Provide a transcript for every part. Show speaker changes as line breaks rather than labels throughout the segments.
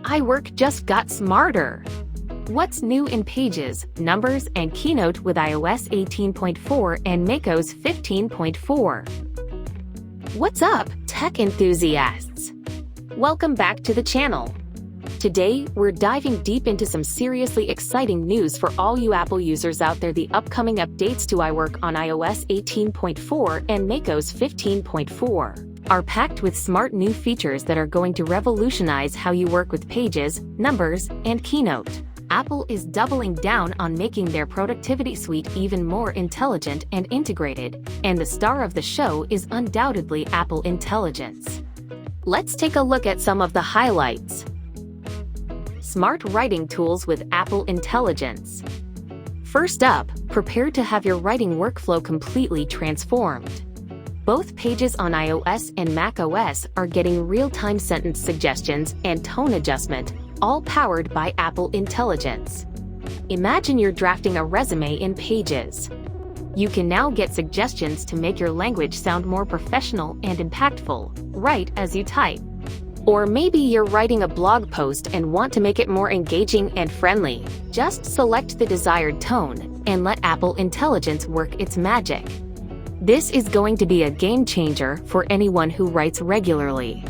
iWork just got smarter. What's new in Pages, Numbers, and Keynote with iOS 18.4 and macOS 15.4? What's up, tech enthusiasts? Welcome back to the channel. Today, we're diving deep into some seriously exciting news for all you Apple users out there. The upcoming updates to iWork on iOS 18.4 and macOS 15.4 are packed with smart new features that are going to revolutionize how you work with Pages, Numbers, and Keynote. Apple is doubling down on making their productivity suite even more intelligent and integrated, and the star of the show is undoubtedly Apple Intelligence. Let's take a look at some of the highlights. Smart writing tools with Apple Intelligence. First up, prepare to have your writing workflow completely transformed. Both Pages on iOS and macOS are getting real-time sentence suggestions and tone adjustment, all powered by Apple Intelligence. Imagine you're drafting a resume in Pages. You can now get suggestions to make your language sound more professional and impactful, right as you type. Or maybe you're writing a blog post and want to make it more engaging and friendly. Just select the desired tone and let Apple Intelligence work its magic. This is going to be a game changer for anyone who writes regularly.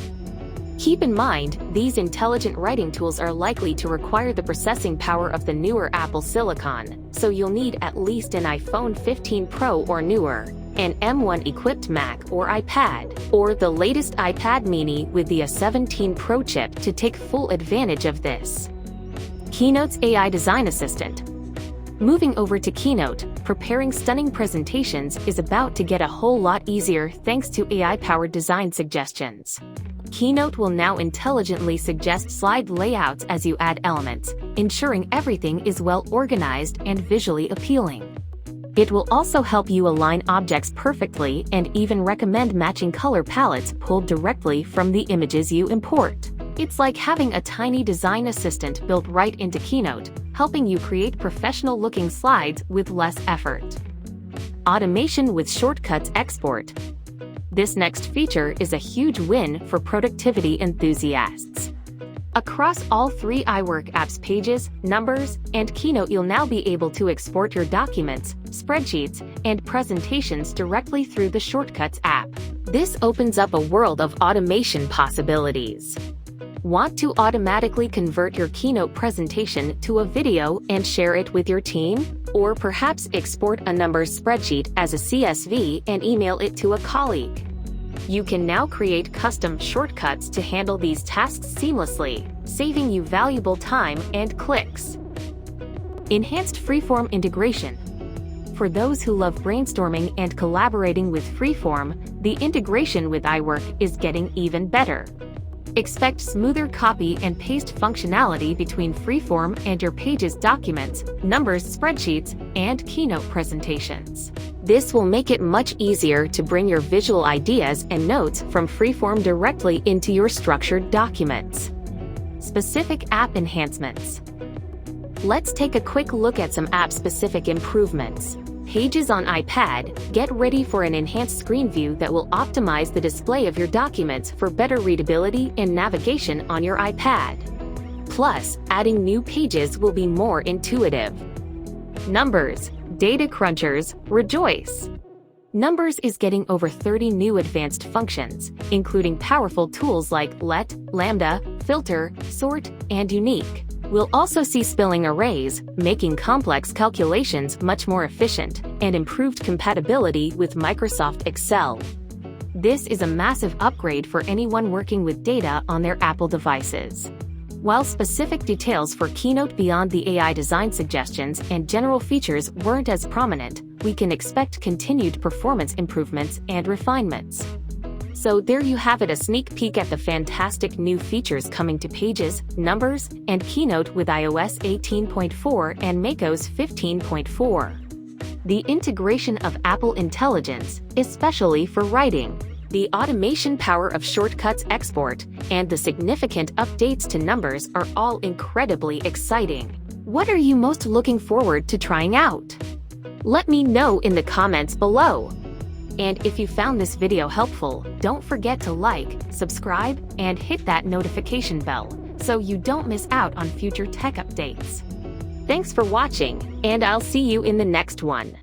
Keep in mind, these intelligent writing tools are likely to require the processing power of the newer Apple Silicon, so you'll need at least an iPhone 15 Pro or newer, an M1-equipped Mac or iPad, or the latest iPad mini with the A17 Pro chip to take full advantage of this. Keynote's AI Design Assistant. Moving over to Keynote, preparing stunning presentations is about to get a whole lot easier thanks to AI-powered design suggestions. Keynote will now intelligently suggest slide layouts as you add elements, ensuring everything is well organized and visually appealing. It will also help you align objects perfectly and even recommend matching color palettes pulled directly from the images you import. It's like having a tiny design assistant built right into Keynote, helping you create professional-looking slides with less effort. Automation with Shortcuts Export. This next feature is a huge win for productivity enthusiasts. Across all three iWork apps, Pages, Numbers, and Keynote, you'll now be able to export your documents, spreadsheets, and presentations directly through the Shortcuts app. This opens up a world of automation possibilities. Want to automatically convert your Keynote presentation to a video and share it with your team? Or perhaps export a numbers spreadsheet as a CSV and email it to a colleague? You can now create custom shortcuts to handle these tasks seamlessly, saving you valuable time and clicks. Enhanced Freeform integration. For those who love brainstorming and collaborating with Freeform, the integration with iWork is getting even better. Expect smoother copy and paste functionality between Freeform and your Pages documents, Numbers spreadsheets, and Keynote presentations. This will make it much easier to bring your visual ideas and notes from Freeform directly into your structured documents. Specific app enhancements. Let's take a quick look at some app-specific improvements. Pages on iPad, get ready for an enhanced screen view that will optimize the display of your documents for better readability and navigation on your iPad. Plus, adding new pages will be more intuitive. Numbers, data crunchers, rejoice! Numbers is getting over 30 new advanced functions, including powerful tools like let, lambda, filter, sort, and unique. We'll also see spilling arrays, making complex calculations much more efficient, and improved compatibility with Microsoft Excel. This is a massive upgrade for anyone working with data on their Apple devices. While specific details for Keynote beyond the AI design suggestions and general features weren't as prominent, we can expect continued performance improvements and refinements. So there you have it, a sneak peek at the fantastic new features coming to Pages, Numbers, and Keynote with iOS 18.4 and macOS 15.4. The integration of Apple Intelligence, especially for writing, the automation power of Shortcuts Export, and the significant updates to Numbers are all incredibly exciting. What are you most looking forward to trying out? Let me know in the comments below. And if you found this video helpful, don't forget to like, subscribe, and hit that notification bell so you don't miss out on future tech updates. Thanks for watching, and I'll see you in the next one.